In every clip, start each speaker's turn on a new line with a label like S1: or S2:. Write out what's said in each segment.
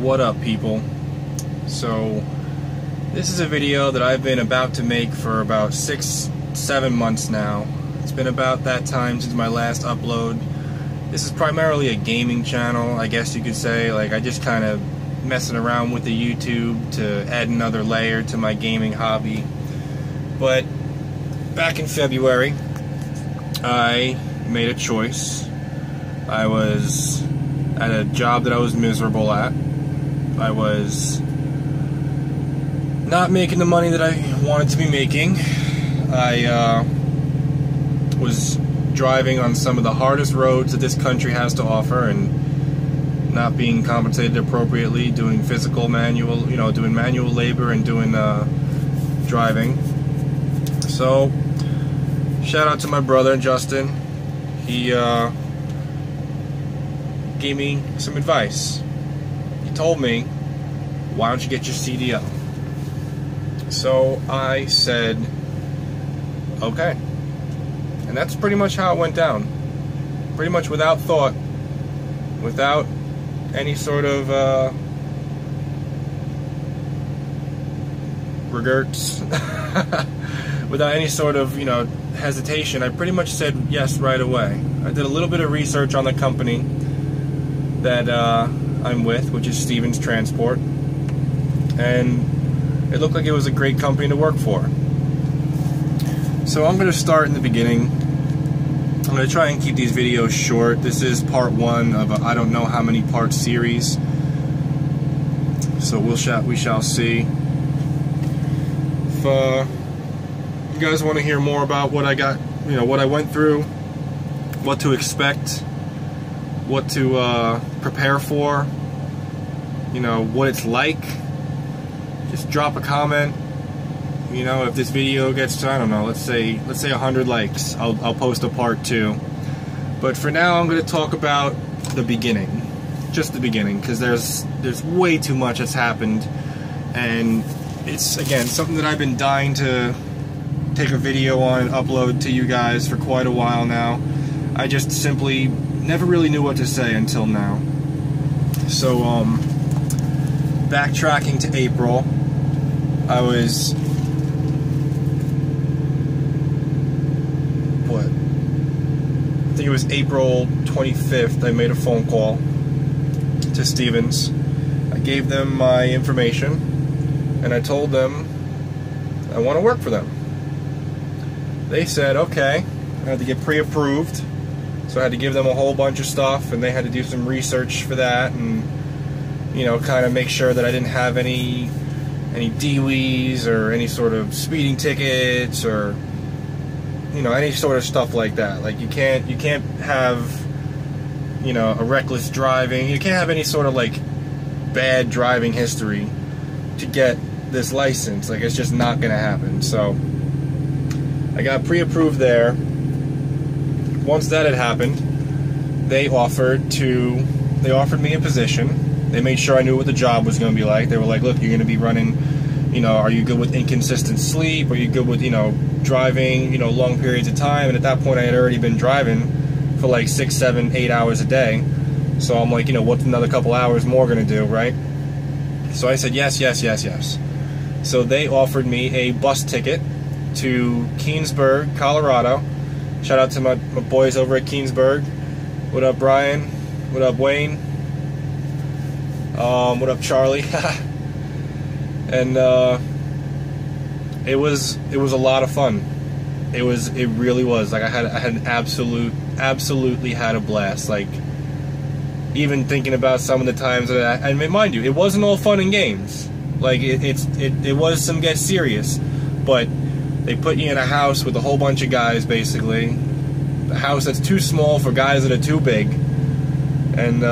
S1: What up, people? So this is a video that I've been about to make for about 6-7 months now. It's been about that time since my last upload. This is primarily a gaming channel, I guess you could say. Like, I just kind of messing around with the YouTube to add another layer to my gaming hobby. But back in February, I made a choice. I was at a job that I was miserable at. I was not making the money that I wanted to be making. I was driving on some of the hardest roads that this country has to offer and not being compensated appropriately, doing physical manual, doing manual labor and doing driving. So, shout out to my brother Justin. He gave me some advice. He told me, why don't you get your CDL? So I said, okay. And that's pretty much how it went down. Pretty much without thought, without any sort of regrets, without any sort of, hesitation. I pretty much said yes right away. I did a little bit of research on the company that I'm with, which is Stevens Transport, and it looked like it was a great company to work for. So I'm going to start in the beginning. I'm going to try and keep these videos short. This is part one of a I don't know how many part series. So we shall see. If you guys want to hear more about what I got, what I went through, what to expect, what to prepare for, what it's like, just drop a comment. If this video gets to, I don't know, let's say 100 likes, I'll post a part 2. But for now, I'm going to talk about the beginning, just the beginning, because there's way too much that's happened, and it's, again, something that I've been dying to take a video on and upload to you guys for quite a while now. I just simply never really knew what to say until now. So, backtracking to April, I was, I think it was April 25th, I made a phone call to Stevens. I gave them my information, and I told them I want to work for them. They said, okay. I had to get pre-approved, so I had to give them a whole bunch of stuff, and they had to do some research for that, and kind of make sure that I didn't have any DWIs or any sort of speeding tickets or any sort of stuff like that. Like, you can't have a reckless driving. You can't have any sort of like bad driving history to get this license. Like, it's just not gonna happen. So I got pre-approved there. Once that had happened, they offered me a position. They made sure I knew what the job was going to be like. They were like, look, you're going to be running, are you good with inconsistent sleep? Are you good with, driving, long periods of time? And at that point, I had already been driving for like 6, 7, 8 hours a day. So I'm like, what's another couple hours more going to do, right? So I said, yes, yes, yes, yes. So they offered me a bus ticket to Keansburg, Colorado. Shout out to my boys over at Keansburg. What up, Brian? What up, Wayne? What up, Charlie? And it was a lot of fun. It really was. Like, I had absolutely had a blast. Like, even thinking about some of the times that I mean, mind you, it wasn't all fun and games. Like, it was some get serious, but they put you in a house with a whole bunch of guys, basically. A house that's too small for guys that are too big. And,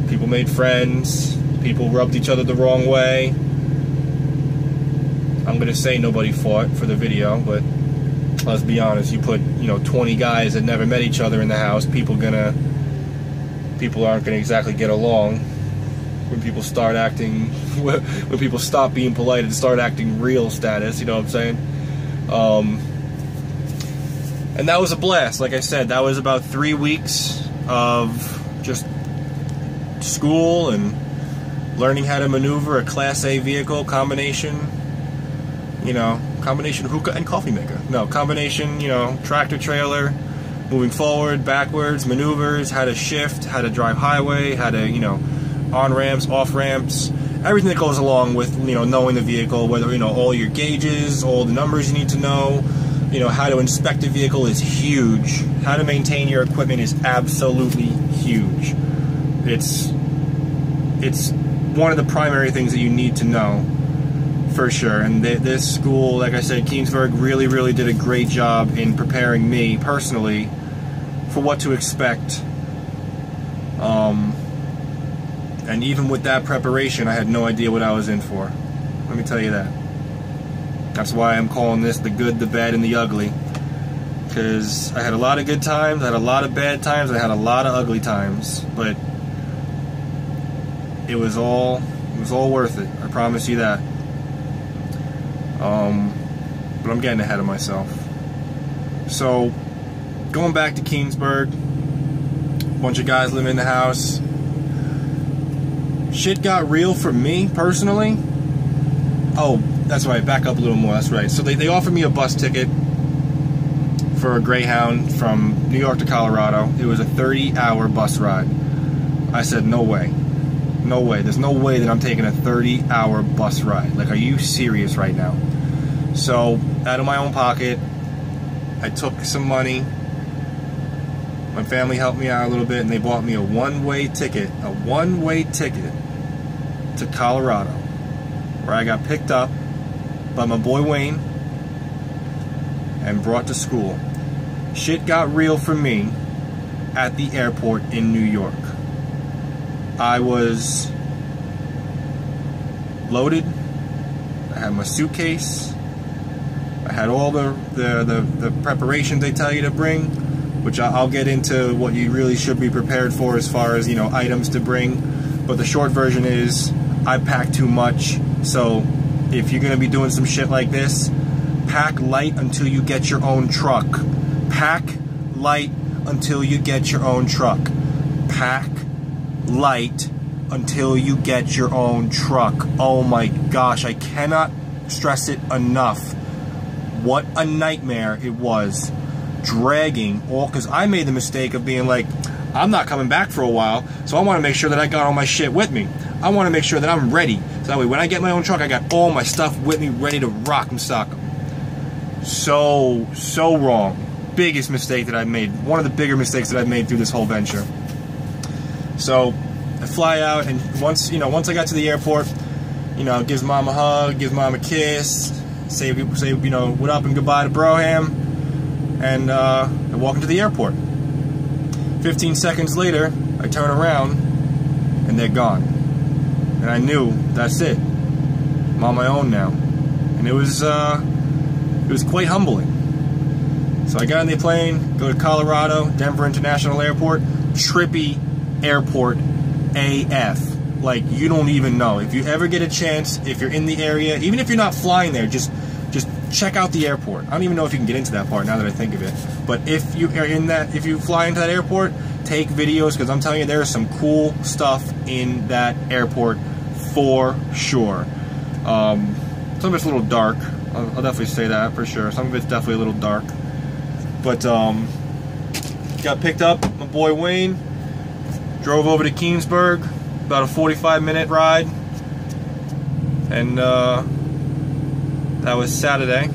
S1: people made friends. People rubbed each other the wrong way. I'm going to say nobody fought for the video, but let's be honest. You put, 20 guys that never met each other in the house, people aren't going to exactly get along. When people start acting, when people stop being polite and start acting real status, you know what I'm saying? And that was a blast. Like I said, that was about 3 weeks of just school and learning how to maneuver a Class A vehicle, combination, you know, combination hookah and coffee maker. No, combination, you know, tractor trailer, moving forward, backwards, maneuvers, how to shift, how to drive highway, how to, you know, on ramps, off ramps, everything that goes along with, you know, knowing the vehicle, whether, you know, all your gauges, all the numbers you need to know, you know, how to inspect a vehicle is huge. How to maintain your equipment is absolutely huge. It's one of the primary things that you need to know, for sure. And this school, like I said, Keansburg, really did a great job in preparing me, personally, for what to expect. And even with that preparation, I had no idea what I was in for. Let me tell you that. That's why I'm calling this the good, the bad, and the ugly. Because I had a lot of good times, I had a lot of bad times, I had a lot of ugly times. But it was all worth it. I promise you that. But I'm getting ahead of myself. So, going back to Keansburg, a bunch of guys living in the house. Shit got real for me, personally. Oh, that's right, back up a little more, that's right. So they offered me a bus ticket for a Greyhound from New York to Colorado. It was a 30-hour bus ride. I said, no way. No way. There's no way that I'm taking a 30-hour bus ride. Like, are you serious right now? So, out of my own pocket, I took some money. My family helped me out a little bit, and they bought me a one-way ticket to Colorado, where I got picked up by my boy Wayne and brought to school. Shit got real for me at the airport in New York. I was loaded. I had my suitcase. I had all the preparations they tell you to bring, which I'll get into what you really should be prepared for as far as, you know, items to bring. But the short version is, I packed too much. So if you're gonna be doing some shit like this, pack light until you get your own truck. Pack light until you get your own truck. Pack light until you get your own truck. Oh my gosh, I cannot stress it enough. What a nightmare it was dragging all, because I made the mistake of being like, I'm not coming back for a while, so I want to make sure that I got all my shit with me. I want to make sure that I'm ready, so that way when I get my own truck, I got all my stuff with me, ready to rock and sock them. So wrong. Biggest mistake that I've made. One of the bigger mistakes that I've made through this whole venture. So I fly out, and once I got to the airport, you know, gives mom a hug, gives mom a kiss, say you know, what up and goodbye to Broham, and I walk into the airport. 15 seconds later, I turn around, and they're gone. And I knew, that's it. I'm on my own now. And it was quite humbling. So I got on the plane, go to Colorado, Denver International Airport, trippy airport AF. Like, you don't even know. If you ever get a chance, if you're in the area, even if you're not flying there, just check out the airport. I don't even know if you can get into that part now that I think of it. But if you are in that, if you fly into that airport, take videos, because I'm telling you, there is some cool stuff in that airport for sure. Some of it's a little dark. I'll definitely say that for sure. Some of it's definitely a little dark. But got picked up, my boy Wayne, drove over to Keansburg, about a 45-minute ride, and that was Saturday.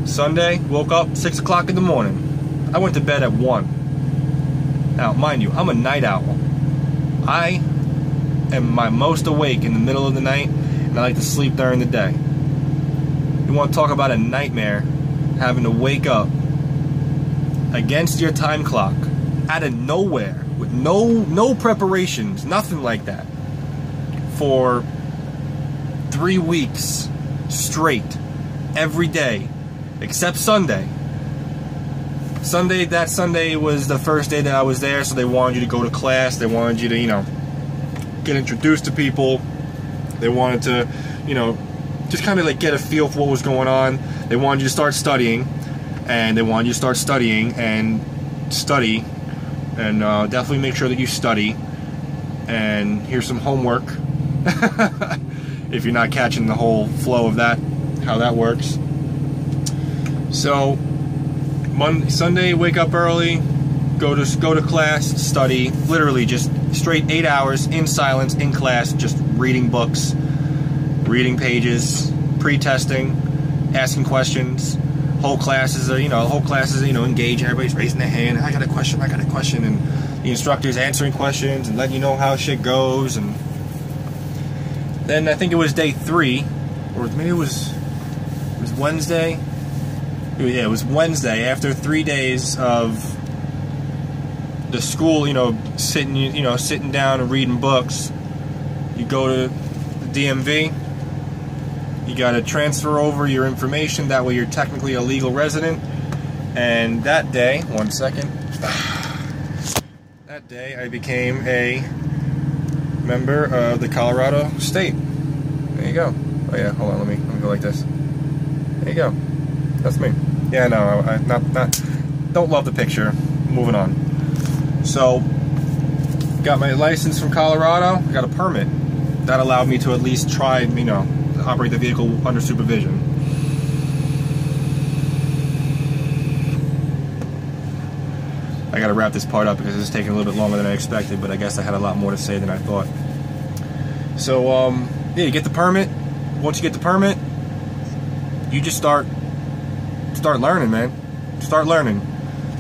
S1: Sunday, woke up 6 o'clock in the morning. I went to bed at 1. Now, mind you, I'm a night owl. I am my most awake in the middle of the night, and I like to sleep during the day. You want to talk about a nightmare, having to wake up against your time clock, out of nowhere, with no preparations, nothing like that, for 3 weeks straight, every day, except Sunday. That Sunday was the first day that I was there, so they wanted you to go to class, they wanted you to, you know, get introduced to people, they wanted to, you know, just kind of like get a feel for what was going on. They wanted you to start studying, and study, and definitely make sure that you study, and here's some homework. If you're not catching the whole flow of that, how that works. So Sunday, wake up early, go to class, study, literally just straight 8 hours in silence, in class, just reading books, reading pages, pre-testing, asking questions. Whole classes are, engage, everybody's raising their hand, I got a question, and the instructor's answering questions and letting you know how shit goes. And then I think it was day 3, or maybe it was Wednesday. Yeah, it was Wednesday, after 3 days of the school, sitting down and reading books. You go to the DMV, you got to transfer over your information, that way you're technically a legal resident. And that day, one second, that day I became a member of the Colorado State. There you go. Oh yeah, hold on, let me go like this. There you go. That's me. Yeah, no, I don't love the picture. Moving on. So, got my license from Colorado. I got a permit that allowed me to at least try, operate the vehicle under supervision. I got to wrap this part up because it's taking a little bit longer than I expected, but I guess I had a lot more to say than I thought. So, yeah, you get the permit. Once you get the permit, you just start learning, man. Start learning.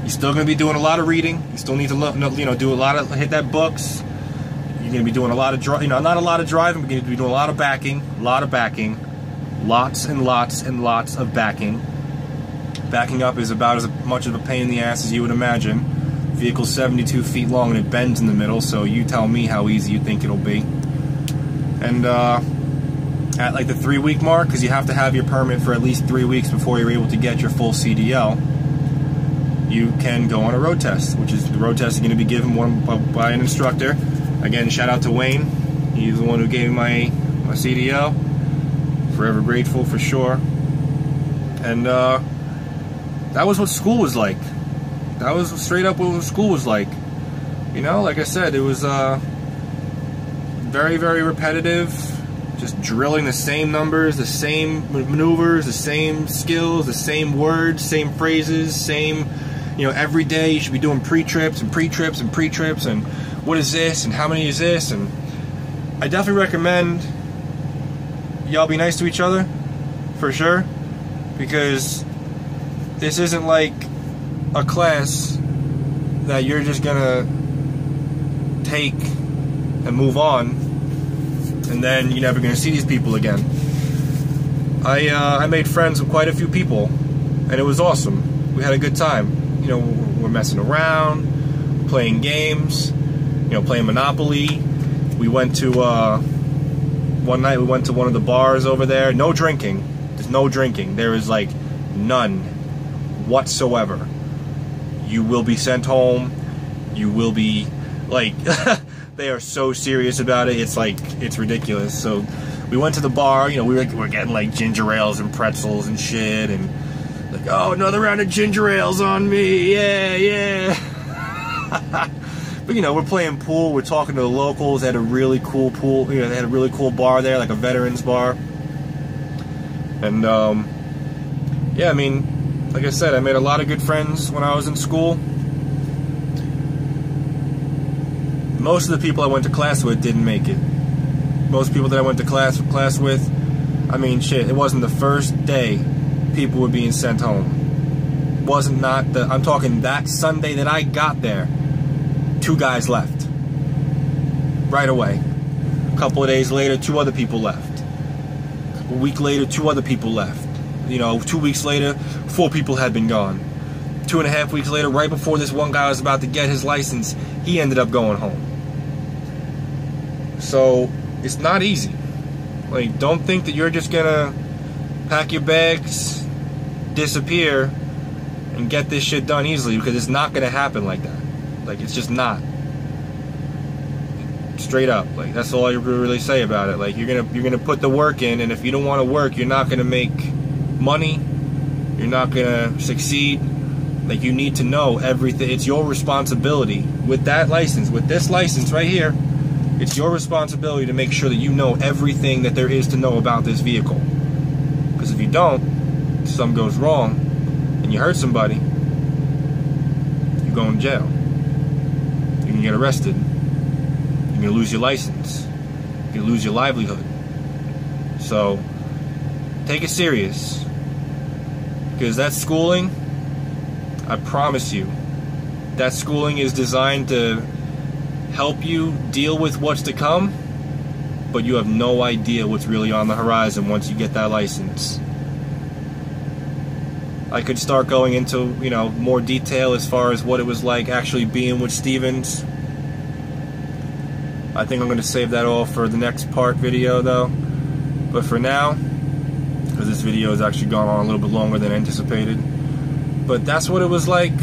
S1: You're still going to be doing a lot of reading. You still need to do a lot of, hit that books. You're going to be doing a lot of not a lot of driving, but you're going to be doing a lot of backing, lots and lots and lots of backing. Backing up is about as much of a pain in the ass as you would imagine. Vehicle's 72 feet long and it bends in the middle, so you tell me how easy you think it'll be. And at like the 3-week mark, because you have to have your permit for at least 3 weeks before you're able to get your full CDL, you can go on a road test, which is the road test is going to be given by an instructor. Again, shout out to Wayne. He's the one who gave me my CDL. Forever grateful for sure. And that was what school was like. That was straight up what school was like. Like I said, it was very, very repetitive. Just drilling the same numbers, the same maneuvers, the same skills, the same words, same phrases, same, every day you should be doing pre-trips and pre-trips and pre-trips and what is this and how many is this. And I definitely recommend y'all be nice to each other, for sure, because this isn't like a class that you're just gonna take and move on and then you're never going to see these people again. I made friends with quite a few people, and it was awesome. We had a good time. We're messing around, playing games, playing Monopoly. We went to, one night we went to one of the bars over there. No drinking. There's no drinking. There is, like, none whatsoever. You will be sent home. You will be, like... They are so serious about it. It's like, it's ridiculous. So we went to the bar, we were getting like ginger ales and pretzels and shit, and like, oh, another round of ginger ales on me, yeah. But we're playing pool, we're talking to the locals. They had a really cool pool, they had a really cool bar there, like a veterans bar. And yeah, I mean, like I said, I made a lot of good friends when I was in school. Most of the people I went to class with didn't make it. Most people that I went to class with, I mean, shit, it wasn't the first day people were being sent home. I'm talking that Sunday that I got there, 2 guys left. Right away. A couple of days later, 2 other people left. A week later, 2 other people left. 2 weeks later, 4 people had been gone. 2.5 weeks later, right before this one guy was about to get his license, he ended up going home. So, it's not easy. Like, don't think that you're just gonna pack your bags, disappear, and get this shit done easily, because it's not gonna happen like that. Like, it's just not. Straight up. Like, that's all I really say about it. Like, you're gonna put the work in, and if you don't want to work, you're not gonna make money. You're not gonna succeed. Like, you need to know everything. It's your responsibility. With that license, with this license right here, It's your responsibility to make sure that you know everything that there is to know about this vehicle. Because if you don't, if something goes wrong and you hurt somebody, you go in jail. You can get arrested. You can lose your license. You can lose your livelihood. So take it serious. Because that schooling, I promise you, that schooling is designed to help you deal with what's to come, but you have no idea what's really on the horizon once you get that license. I could start going into, more detail as far as what it was like actually being with Stevens. I think I'm going to save that all for the next part video though. But for now, because this video has actually gone on a little bit longer than anticipated, but that's what it was like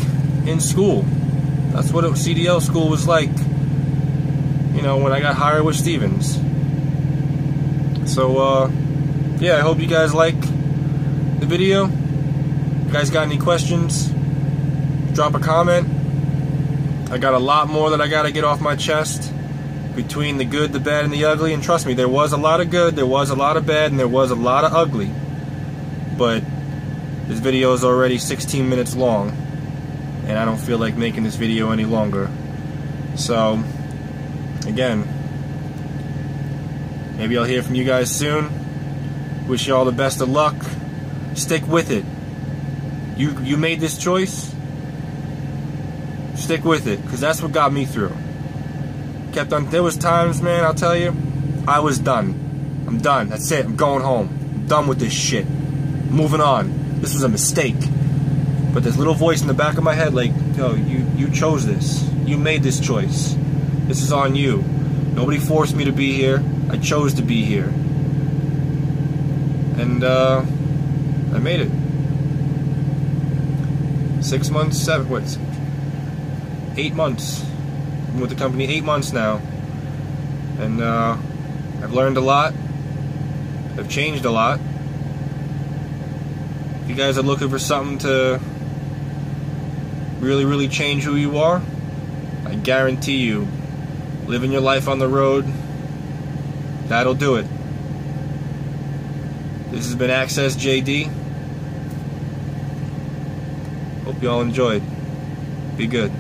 S1: in school. That's what CDL school was like, when I got hired with Stevens. So, yeah, I hope you guys like the video. If you guys got any questions, drop a comment. I got a lot more that I got to get off my chest between the good, the bad, and the ugly. And trust me, there was a lot of good, there was a lot of bad, and there was a lot of ugly. But this video is already 16 minutes long, and I don't feel like making this video any longer. So, again, maybe I'll hear from you guys soon. Wish you all the best of luck. Stick with it. You made this choice. Stick with it, because that's what got me through. Kept on. There was times, man, I'll tell you, I was done. I'm done. That's it. I'm going home. I'm done with this shit. Moving on. This was a mistake. But this little voice in the back of my head, like, yo, you chose this. You made this choice. This is on you. Nobody forced me to be here. I chose to be here. And, I made it. 6 months, 8 months. Been with the company 8 months now. And, I've learned a lot. I've changed a lot. If you guys are looking for something to really, really change who you are, I guarantee you, living your life on the road, that'll do it. This has been Access JD. Hope you all enjoyed. Be good.